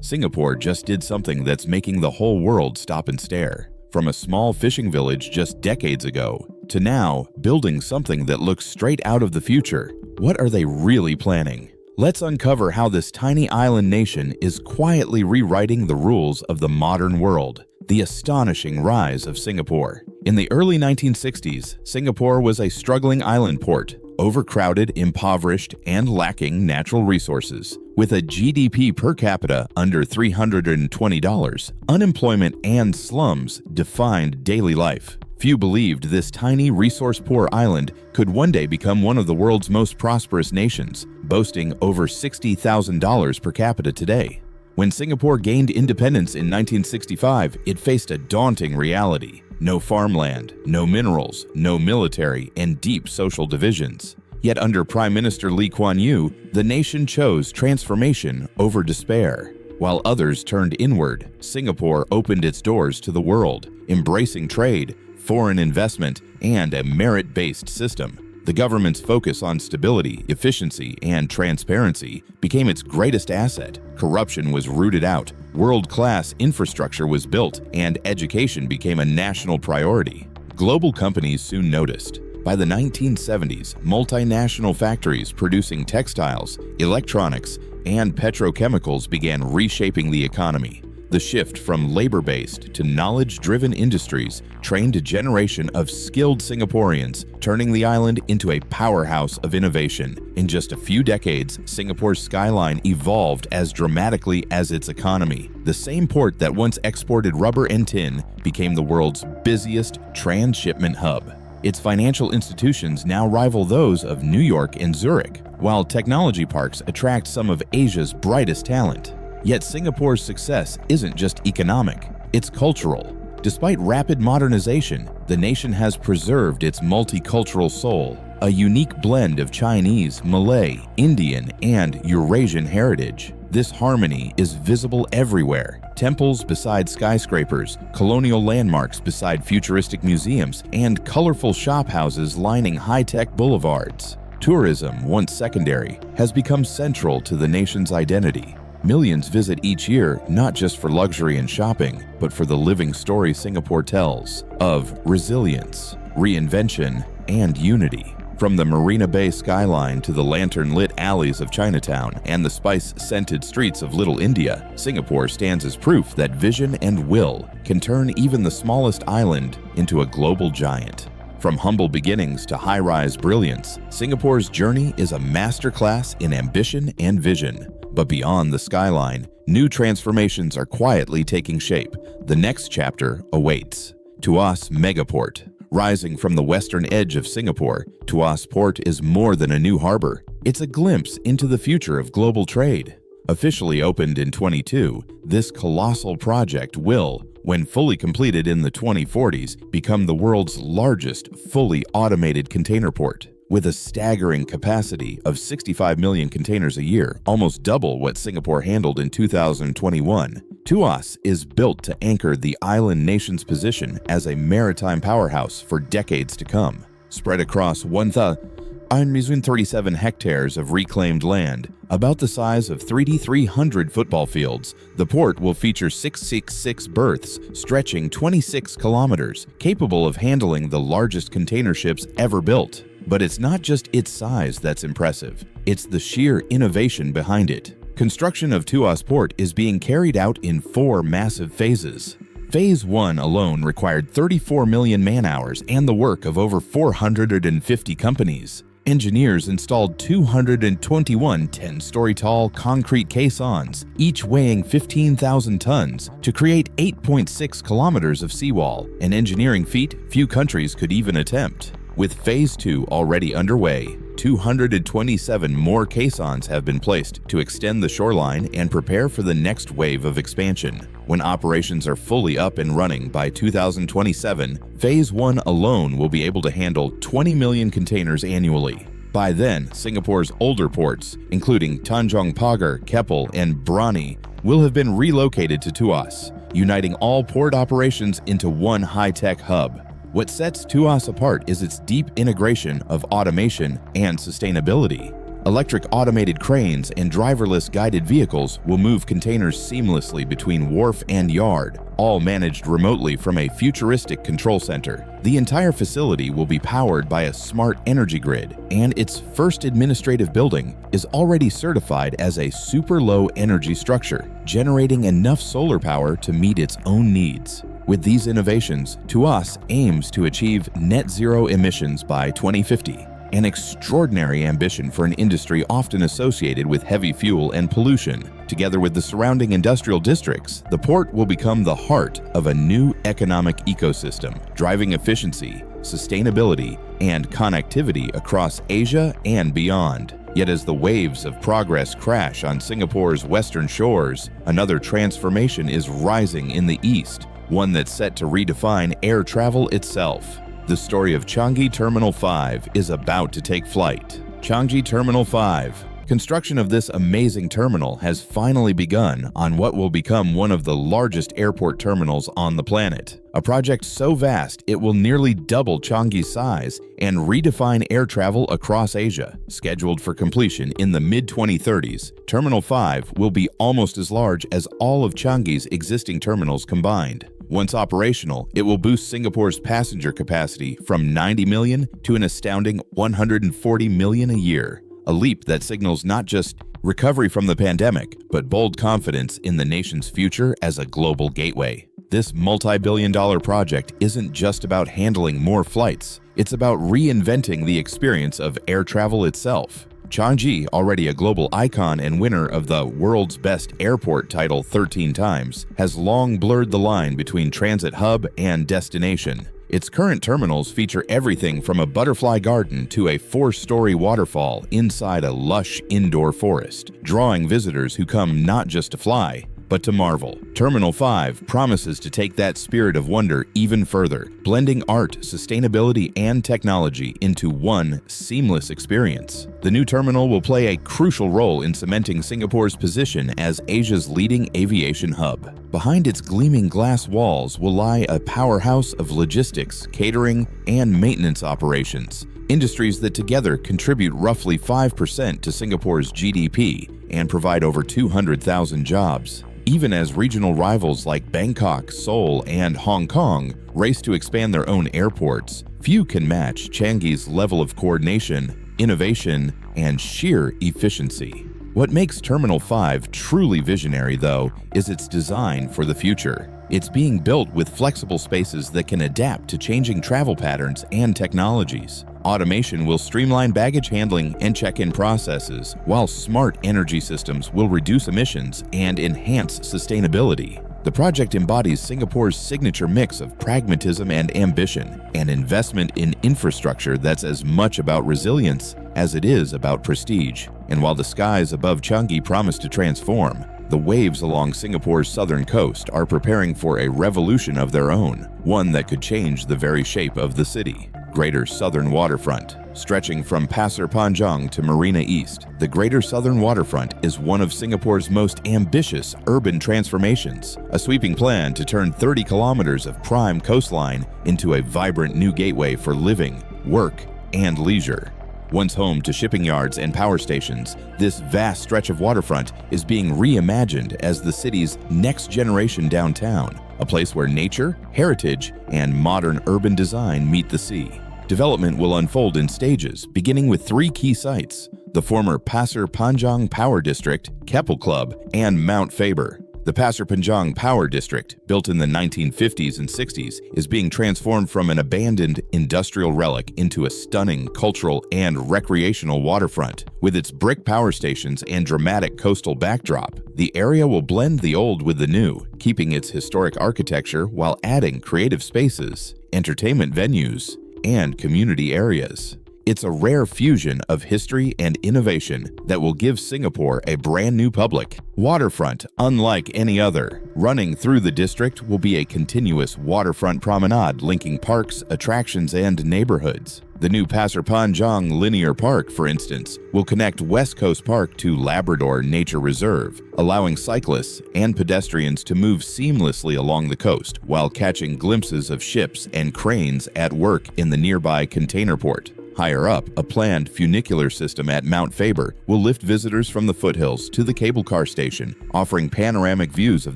Singapore just did something that's making the whole world stop and stare. From a small fishing village just decades ago to now building something that looks straight out of the future. What are they really planning? Let's uncover how this tiny island nation is quietly rewriting the rules of the modern world. The astonishing rise of Singapore. In the early 1960s, Singapore was a struggling island port, overcrowded, impoverished, and lacking natural resources. With a GDP per capita under $320, unemployment and slums defined daily life. Few believed this tiny, resource-poor island could one day become one of the world's most prosperous nations, boasting over $60,000 per capita today. When Singapore gained independence in 1965, it faced a daunting reality. No farmland, no minerals, no military, and deep social divisions. Yet under Prime Minister Lee Kuan Yew, the nation chose transformation over despair. While others turned inward, Singapore opened its doors to the world, embracing trade, foreign investment, and a merit-based system. The government's focus on stability, efficiency, and transparency became its greatest asset. Corruption was rooted out, world-class infrastructure was built, and education became a national priority. Global companies soon noticed. By the 1970s, multinational factories producing textiles, electronics, and petrochemicals began reshaping the economy. The shift from labor-based to knowledge-driven industries trained a generation of skilled Singaporeans, turning the island into a powerhouse of innovation. In just a few decades, Singapore's skyline evolved as dramatically as its economy. The same port that once exported rubber and tin became the world's busiest transshipment hub. Its financial institutions now rival those of New York and Zurich, while technology parks attract some of Asia's brightest talent. Yet Singapore's success isn't just economic, it's cultural. Despite rapid modernization, the nation has preserved its multicultural soul, a unique blend of Chinese, Malay, Indian, and Eurasian heritage. This harmony is visible everywhere. Temples beside skyscrapers, colonial landmarks beside futuristic museums, and colorful shophouses lining high-tech boulevards. Tourism, once secondary, has become central to the nation's identity. Millions visit each year not just for luxury and shopping, but for the living story Singapore tells of resilience, reinvention, and unity. From the Marina Bay skyline to the lantern-lit alleys of Chinatown and the spice-scented streets of Little India, Singapore stands as proof that vision and will can turn even the smallest island into a global giant. From humble beginnings to high-rise brilliance, Singapore's journey is a masterclass in ambition and vision. But beyond the skyline, new transformations are quietly taking shape. The next chapter awaits. Tuas Megaport. Rising from the western edge of Singapore, Tuas Port is more than a new harbor. It's a glimpse into the future of global trade. Officially opened in 2022, this colossal project will, when fully completed in the 2040s, become the world's largest fully automated container port. With a staggering capacity of 65 million containers a year, almost double what Singapore handled in 2021, Tuas is built to anchor the island nation's position as a maritime powerhouse for decades to come. Spread across 1,037 hectares of reclaimed land, about the size of 300 football fields, the port will feature 666 berths stretching 26 kilometers, capable of handling the largest container ships ever built. But it's not just its size that's impressive, it's the sheer innovation behind it. Construction of Tuas Port is being carried out in 4 massive phases. Phase 1 alone required 34 million man-hours and the work of over 450 companies. Engineers installed 221 10-story-tall concrete caissons, each weighing 15,000 tons, to create 8.6 kilometers of seawall, an engineering feat few countries could even attempt. With Phase 2 already underway, 227 more caissons have been placed to extend the shoreline and prepare for the next wave of expansion. When operations are fully up and running by 2027, Phase 1 alone will be able to handle 20 million containers annually. By then, Singapore's older ports, including Tanjong Pagar, Keppel, and Bronni, will have been relocated to Tuas, uniting all port operations into one high-tech hub. What sets Tuas apart is its deep integration of automation and sustainability. Electric automated cranes and driverless guided vehicles will move containers seamlessly between wharf and yard, all managed remotely from a futuristic control center. The entire facility will be powered by a smart energy grid, and its first administrative building is already certified as a super low energy structure, generating enough solar power to meet its own needs. With these innovations, Tuas aims to achieve net zero emissions by 2050. An extraordinary ambition for an industry often associated with heavy fuel and pollution. Together with the surrounding industrial districts, the port will become the heart of a new economic ecosystem, driving efficiency, sustainability, and connectivity across Asia and beyond. Yet as the waves of progress crash on Singapore's western shores, another transformation is rising in the east, one that's set to redefine air travel itself. The story of Changi Terminal 5 is about to take flight. Changi Terminal 5. Construction of this amazing terminal has finally begun on what will become one of the largest airport terminals on the planet. A project so vast it will nearly double Changi's size and redefine air travel across Asia. Scheduled for completion in the mid-2030s, Terminal 5 will be almost as large as all of Changi's existing terminals combined. Once operational, it will boost Singapore's passenger capacity from 90 million to an astounding 140 million a year, a leap that signals not just recovery from the pandemic, but bold confidence in the nation's future as a global gateway. This multi-billion-dollar project isn't just about handling more flights, it's about reinventing the experience of air travel itself. Changi, already a global icon and winner of the World's Best Airport title 13 times, has long blurred the line between transit hub and destination. Its current terminals feature everything from a butterfly garden to a 4-story waterfall inside a lush indoor forest, drawing visitors who come not just to fly, but to marvel. Terminal 5 promises to take that spirit of wonder even further, blending art, sustainability, and technology into one seamless experience. The new terminal will play a crucial role in cementing Singapore's position as Asia's leading aviation hub. Behind its gleaming glass walls will lie a powerhouse of logistics, catering, and maintenance operations, industries that together contribute roughly 5% to Singapore's GDP and provide over 200,000 jobs. Even as regional rivals like Bangkok, Seoul, and Hong Kong race to expand their own airports, few can match Changi's level of coordination, innovation, and sheer efficiency. What makes Terminal 5 truly visionary, though, is its design for the future. It's being built with flexible spaces that can adapt to changing travel patterns and technologies. Automation will streamline baggage handling and check-in processes, while smart energy systems will reduce emissions and enhance sustainability. The project embodies Singapore's signature mix of pragmatism and ambition, an investment in infrastructure that's as much about resilience as it is about prestige. And while the skies above Changi promise to transform, the waves along Singapore's southern coast are preparing for a revolution of their own, one that could change the very shape of the city. Greater Southern Waterfront. Stretching from Pasir Panjang to Marina East, the Greater Southern Waterfront is one of Singapore's most ambitious urban transformations, a sweeping plan to turn 30 kilometers of prime coastline into a vibrant new gateway for living, work, and leisure. Once home to shipping yards and power stations, this vast stretch of waterfront is being reimagined as the city's next-generation downtown, a place where nature, heritage, and modern urban design meet the sea. Development will unfold in stages, beginning with 3 key sites: the former Pasir Panjang Power District, Keppel Club, and Mount Faber. The Pasir Panjang Power District, built in the 1950s and 60s, is being transformed from an abandoned industrial relic into a stunning cultural and recreational waterfront. With its brick power stations and dramatic coastal backdrop, the area will blend the old with the new, keeping its historic architecture while adding creative spaces, entertainment venues, and community areas. It's a rare fusion of history and innovation that will give Singapore a brand new public waterfront unlike any other. Running through the district will be a continuous waterfront promenade linking parks, attractions, and neighborhoods. The new Pasir Panjang Linear Park, for instance, will connect West Coast Park to Labrador Nature Reserve, allowing cyclists and pedestrians to move seamlessly along the coast while catching glimpses of ships and cranes at work in the nearby container port. Higher up, a planned funicular system at Mount Faber will lift visitors from the foothills to the cable car station, offering panoramic views of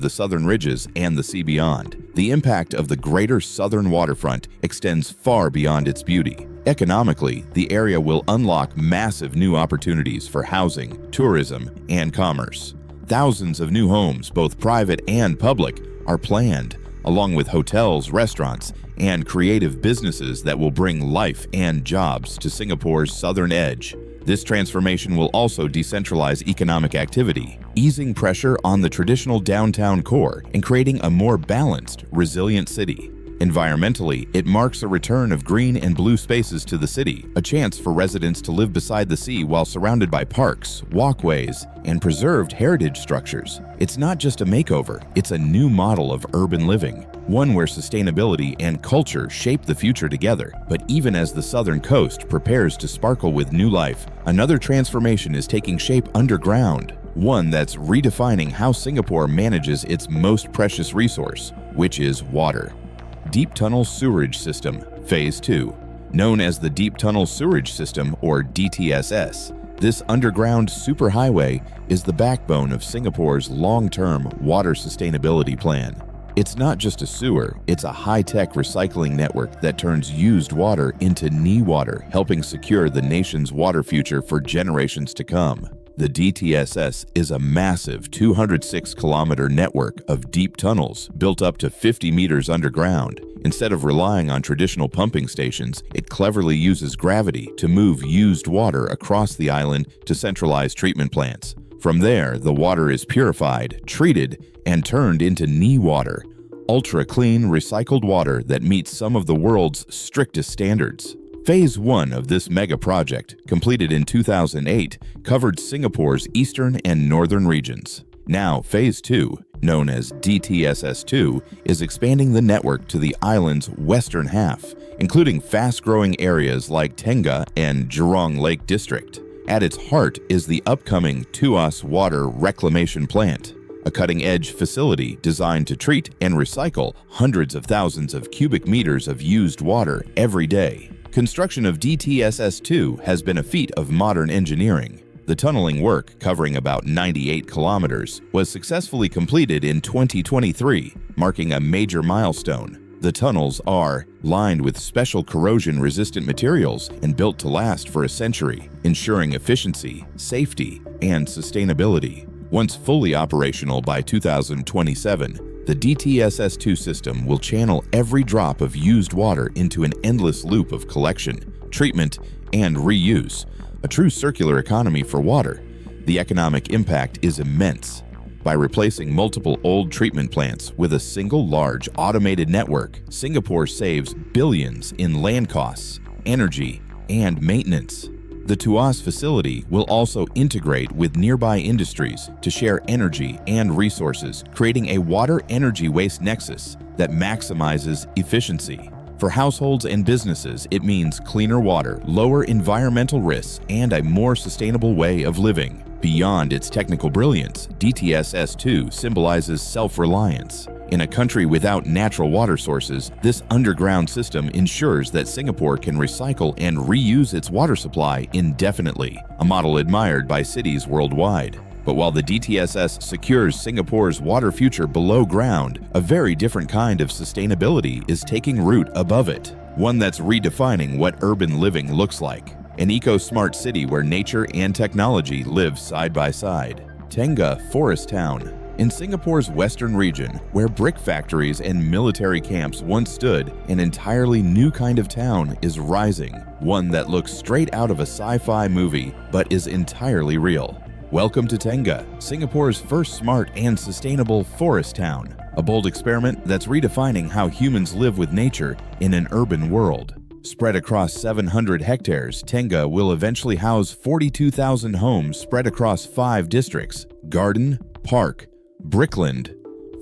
the southern ridges and the sea beyond. The impact of the greater southern waterfront extends far beyond its beauty. Economically, the area will unlock massive new opportunities for housing, tourism, and commerce. Thousands of new homes, both private and public, are planned, along with hotels, restaurants, and creative businesses that will bring life and jobs to Singapore's southern edge. This transformation will also decentralize economic activity, easing pressure on the traditional downtown core and creating a more balanced, resilient city. Environmentally, it marks a return of green and blue spaces to the city, a chance for residents to live beside the sea while surrounded by parks, walkways, and preserved heritage structures. It's not just a makeover, it's a new model of urban living, one where sustainability and culture shape the future together. But even as the southern coast prepares to sparkle with new life, another transformation is taking shape underground, one that's redefining how Singapore manages its most precious resource, which is water. Deep Tunnel Sewerage System, Phase 2. Known as the Deep Tunnel Sewerage System, or DTSS, this underground superhighway is the backbone of Singapore's long-term water sustainability plan. It's not just a sewer, it's a high-tech recycling network that turns used water into new water, helping secure the nation's water future for generations to come. The DTSS is a massive 206-kilometer network of deep tunnels built up to 50 meters underground. Instead of relying on traditional pumping stations, it cleverly uses gravity to move used water across the island to centralized treatment plants. From there, the water is purified, treated, and turned into new water, ultra-clean, recycled water that meets some of the world's strictest standards. Phase 1 of this mega project, completed in 2008, covered Singapore's eastern and northern regions. Now, Phase 2, known as DTSS2, is expanding the network to the island's western half, including fast-growing areas like Tengah and Jurong Lake District. At its heart is the upcoming Tuas Water Reclamation Plant, a cutting-edge facility designed to treat and recycle hundreds of thousands of cubic meters of used water every day. Construction of DTSS2 has been a feat of modern engineering. The tunneling work, covering about 98 kilometers, was successfully completed in 2023, marking a major milestone. The tunnels are lined with special corrosion-resistant materials and built to last for a century, ensuring efficiency, safety, and sustainability. Once fully operational by 2027, the DTSS2 system will channel every drop of used water into an endless loop of collection, treatment, and reuse, a true circular economy for water. The economic impact is immense. By replacing multiple old treatment plants with a single large automated network, Singapore saves billions in land costs, energy, and maintenance. The Tuas facility will also integrate with nearby industries to share energy and resources, creating a water-energy waste nexus that maximizes efficiency. For households and businesses, it means cleaner water, lower environmental risks, and a more sustainable way of living. Beyond its technical brilliance, DTSS2 symbolizes self-reliance. In a country without natural water sources, this underground system ensures that Singapore can recycle and reuse its water supply indefinitely, a model admired by cities worldwide. But while the DTSS secures Singapore's water future below ground, a very different kind of sustainability is taking root above it, one that's redefining what urban living looks like. An eco-smart city where nature and technology live side by side. Tengah Forest Town. In Singapore's western region, where brick factories and military camps once stood, an entirely new kind of town is rising, one that looks straight out of a sci-fi movie but is entirely real. Welcome to Tengah, Singapore's first smart and sustainable forest town, a bold experiment that's redefining how humans live with nature in an urban world. Spread across 700 hectares, Tengah will eventually house 42,000 homes spread across 5 districts: Garden, Park, Brickland,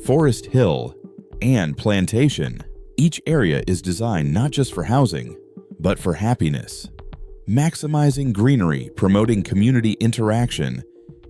Forest Hill, and Plantation. Each area is designed not just for housing, but for happiness. Maximizing greenery, promoting community interaction,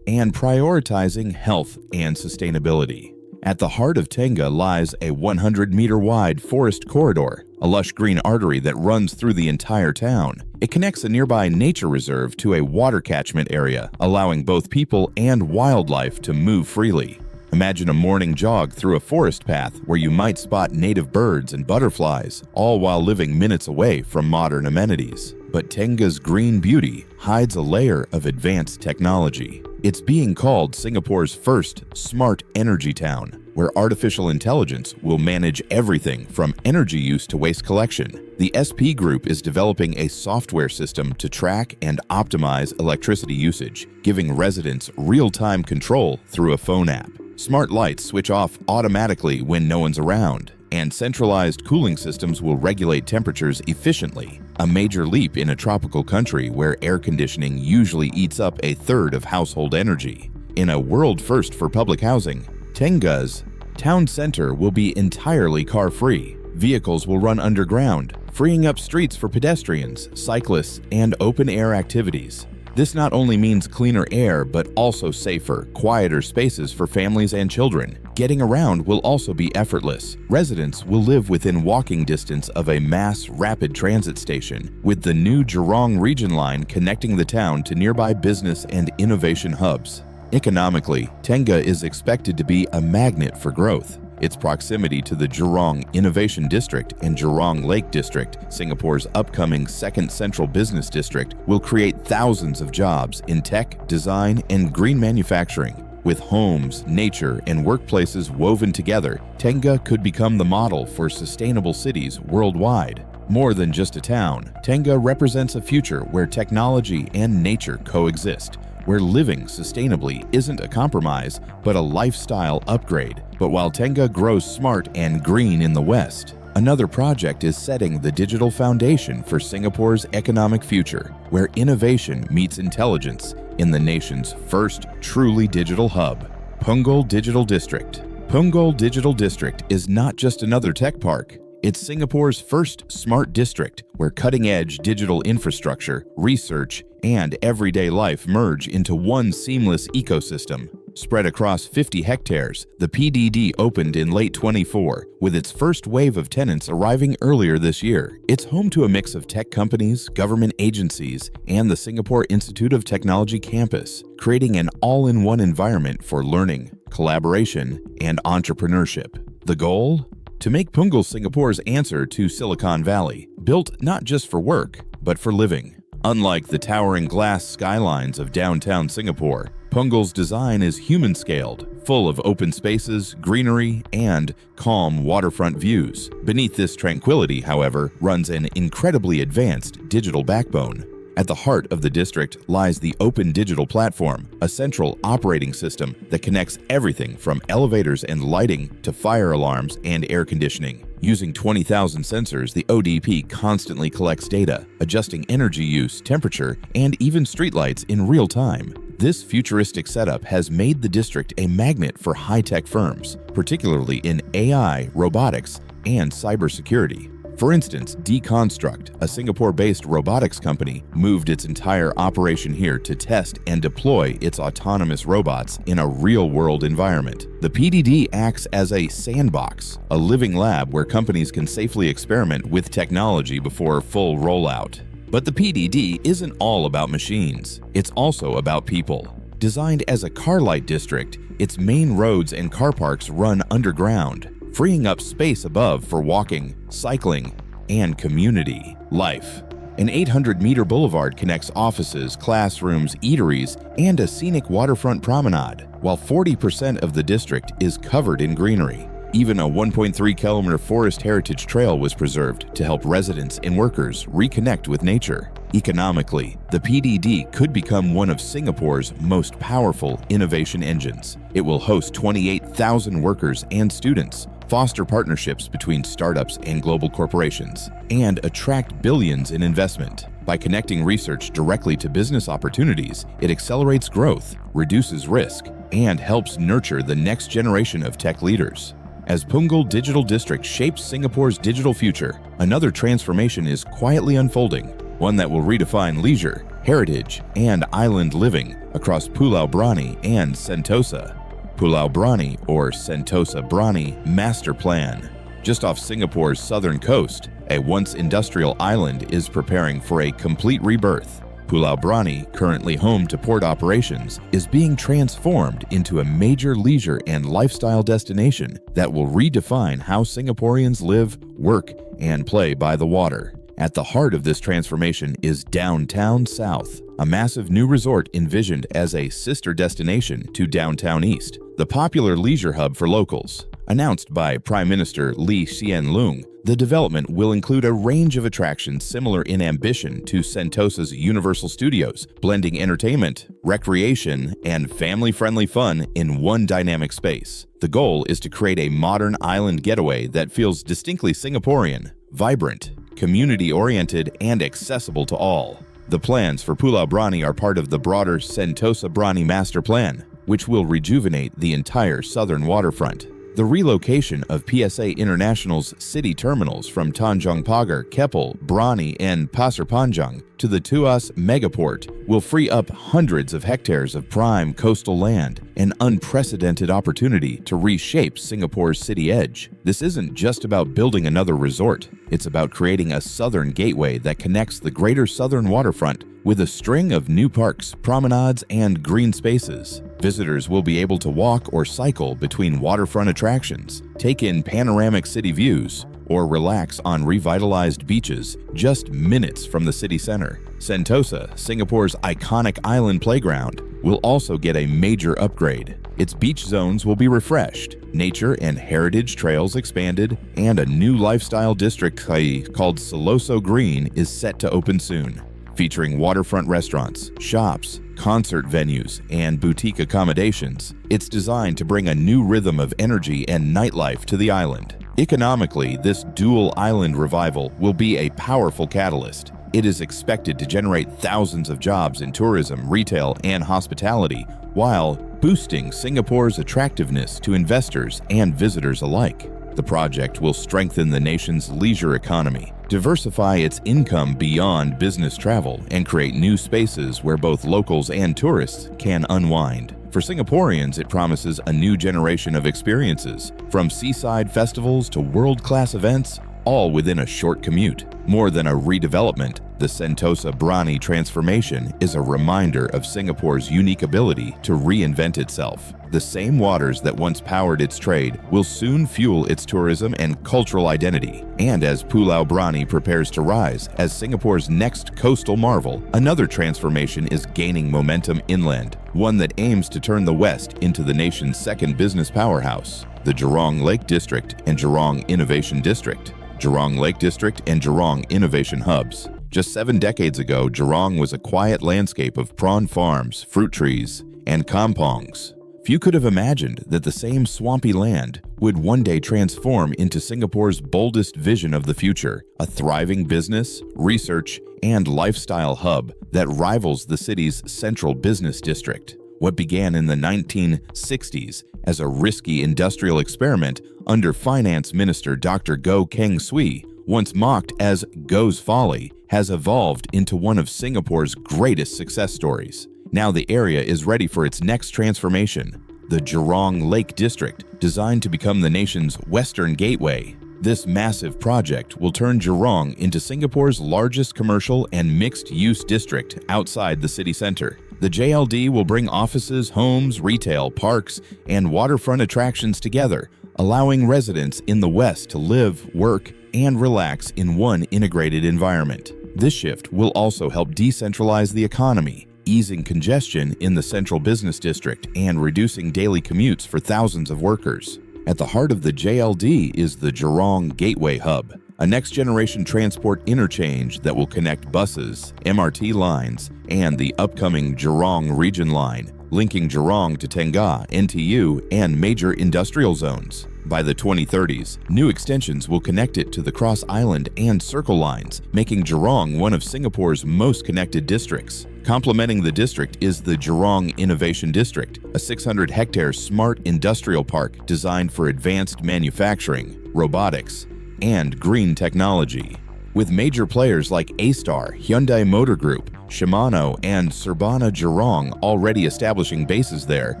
and prioritizing health and sustainability. At the heart of Tengah lies a 100-meter wide forest corridor, a lush green artery that runs through the entire town. It connects a nearby nature reserve to a water catchment area, allowing both people and wildlife to move freely. Imagine a morning jog through a forest path where you might spot native birds and butterflies, all while living minutes away from modern amenities. But Tengah's green beauty hides a layer of advanced technology. It's being called Singapore's first smart energy town, where artificial intelligence will manage everything from energy use to waste collection. The SP Group is developing a software system to track and optimize electricity usage, giving residents real-time control through a phone app. Smart lights switch off automatically when no one's around, and centralized cooling systems will regulate temperatures efficiently, a major leap in a tropical country where air conditioning usually eats up a third of household energy. In a world first for public housing, Tengah's town center will be entirely car-free. Vehicles will run underground, freeing up streets for pedestrians, cyclists, and open-air activities. This not only means cleaner air, but also safer, quieter spaces for families and children. Getting around will also be effortless. Residents will live within walking distance of a mass rapid transit station, with the new Jurong region line connecting the town to nearby business and innovation hubs. Economically, Tengah is expected to be a magnet for growth. Its proximity to the Jurong Innovation District and Jurong Lake District, Singapore's upcoming second central business district, will create thousands of jobs in tech, design, and green manufacturing. With homes, nature, and workplaces woven together, Tengah could become the model for sustainable cities worldwide. More than just a town, Tengah represents a future where technology and nature coexist, where living sustainably isn't a compromise, but a lifestyle upgrade. But while Tengah grows smart and green in the West, another project is setting the digital foundation for Singapore's economic future, where innovation meets intelligence in the nation's first truly digital hub, Punggol Digital District. Punggol Digital District is not just another tech park. It's Singapore's first smart district where cutting-edge digital infrastructure, research, and everyday life merge into one seamless ecosystem. Spread across 50 hectares, the PDD opened in late 24, with its first wave of tenants arriving earlier this year. It's home to a mix of tech companies, government agencies, and the Singapore Institute of Technology campus, creating an all-in-one environment for learning, collaboration, and entrepreneurship. The goal? To make Punggol Singapore's answer to Silicon Valley, built not just for work, but for living. Unlike the towering glass skylines of downtown Singapore, Punggol's design is human-scaled, full of open spaces, greenery, and calm waterfront views. Beneath this tranquility, however, runs an incredibly advanced digital backbone. At the heart of the district lies the Open Digital Platform, a central operating system that connects everything from elevators and lighting to fire alarms and air conditioning. Using 20,000 sensors, the ODP constantly collects data, adjusting energy use, temperature, and even streetlights in real time. This futuristic setup has made the district a magnet for high-tech firms, particularly in AI, robotics, and cybersecurity. For instance, Deconstruct, a Singapore-based robotics company, moved its entire operation here to test and deploy its autonomous robots in a real-world environment. The PDD acts as a sandbox, a living lab where companies can safely experiment with technology before full rollout. But the PDD isn't all about machines. It's also about people. Designed as a car light district, its main roads and car parks run underground, freeing up space above for walking, cycling, and community life. An 800-meter boulevard connects offices, classrooms, eateries, and a scenic waterfront promenade, while 40% of the district is covered in greenery. Even a 1.3-kilometer forest heritage trail was preserved to help residents and workers reconnect with nature. Economically, the PDD could become one of Singapore's most powerful innovation engines. It will host 28,000 workers and students, foster partnerships between startups and global corporations, and attract billions in investment. By connecting research directly to business opportunities, it accelerates growth, reduces risk, and helps nurture the next generation of tech leaders. As Punggol Digital District shapes Singapore's digital future, another transformation is quietly unfolding, one that will redefine leisure, heritage, and island living across Pulau Bronni and Sentosa. Pulau Bronni, or Sentosa Bronni Master Plan. Just off Singapore's southern coast, a once industrial island is preparing for a complete rebirth. Pulau Bronni, currently home to port operations, is being transformed into a major leisure and lifestyle destination that will redefine how Singaporeans live, work, and play by the water. At the heart of this transformation is Downtown South, a massive new resort envisioned as a sister destination to Downtown East, the popular leisure hub for locals. Announced by Prime Minister Lee Hsien Loong, the development will include a range of attractions similar in ambition to Sentosa's Universal Studios, blending entertainment, recreation, and family-friendly fun in one dynamic space. The goal is to create a modern island getaway that feels distinctly Singaporean, vibrant, community-oriented, and accessible to all. The plans for Pulau Bronni are part of the broader Sentosa Bronni Master Plan, which will rejuvenate the entire southern waterfront. The relocation of PSA International's city terminals from Tanjong Pagar, Keppel, Bronni, and Pasir Panjang to the Tuas megaport will free up hundreds of hectares of prime coastal land, an unprecedented opportunity to reshape Singapore's city edge. This isn't just about building another resort. It's about creating a southern gateway that connects the greater southern waterfront with a string of new parks, promenades, and green spaces. Visitors will be able to walk or cycle between waterfront attractions, take in panoramic city views, or relax on revitalized beaches just minutes from the city center. Sentosa, Singapore's iconic island playground, will also get a major upgrade. Its beach zones will be refreshed, nature and heritage trails expanded, and a new lifestyle district called Siloso Green is set to open soon. Featuring waterfront restaurants, shops, concert venues, and boutique accommodations, it's designed to bring a new rhythm of energy and nightlife to the island. Economically, this dual island revival will be a powerful catalyst. It is expected to generate thousands of jobs in tourism, retail, and hospitality, while boosting Singapore's attractiveness to investors and visitors alike. The project will strengthen the nation's leisure economy, diversify its income beyond business travel, and create new spaces where both locals and tourists can unwind. For Singaporeans, it promises a new generation of experiences, from seaside festivals to world-class events, all within a short commute. More than a redevelopment, the Sentosa Bronni transformation is a reminder of Singapore's unique ability to reinvent itself. The same waters that once powered its trade will soon fuel its tourism and cultural identity. And as Pulau Bronni prepares to rise as Singapore's next coastal marvel, another transformation is gaining momentum inland, one that aims to turn the West into the nation's second business powerhouse. The Jurong Lake District and Jurong Innovation District. Jurong Lake District and Jurong Innovation Hubs. Just 7 decades ago, Jurong was a quiet landscape of prawn farms, fruit trees, and kampongs. Few could have imagined that the same swampy land would one day transform into Singapore's boldest vision of the future, a thriving business, research, and lifestyle hub that rivals the city's central business district. What began in the 1960s as a risky industrial experiment under Finance Minister Dr. Goh Keng Swee, once mocked as Goh's Folly, has evolved into one of Singapore's greatest success stories. Now the area is ready for its next transformation, the Jurong Lake District, designed to become the nation's western gateway. This massive project will turn Jurong into Singapore's largest commercial and mixed-use district outside the city center. The JLD will bring offices, homes, retail, parks, and waterfront attractions together, allowing residents in the West to live, work, and relax in one integrated environment. This shift will also help decentralize the economy, easing congestion in the central business district and reducing daily commutes for thousands of workers. At the heart of the JLD is the Jurong Gateway Hub, a next-generation transport interchange that will connect buses, MRT lines, and the upcoming Jurong Region Line, linking Jurong to Tengah, NTU, and major industrial zones. By the 2030s, new extensions will connect it to the Cross Island and Circle Lines, making Jurong one of Singapore's most connected districts. Complementing the district is the Jurong Innovation District, a 600-hectare smart industrial park designed for advanced manufacturing, robotics, and green technology. With major players like A-Star, Hyundai Motor Group, Shimano, and Serbana Jurong already establishing bases there,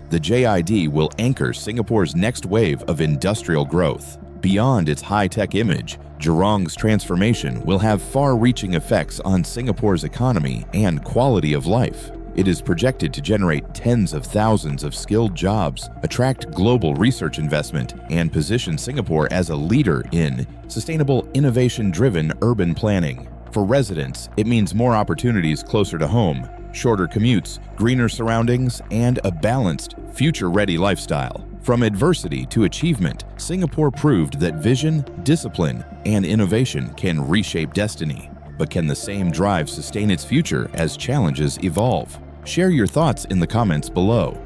the JID will anchor Singapore's next wave of industrial growth. Beyond its high-tech image, Jurong's transformation will have far-reaching effects on Singapore's economy and quality of life. It is projected to generate tens of thousands of skilled jobs, attract global research investment, and position Singapore as a leader in sustainable, innovation-driven urban planning. For residents, it means more opportunities closer to home, shorter commutes, greener surroundings, and a balanced, future-ready lifestyle. From adversity to achievement, Singapore proved that vision, discipline, and innovation can reshape destiny. But can the same drive sustain its future as challenges evolve? Share your thoughts in the comments below.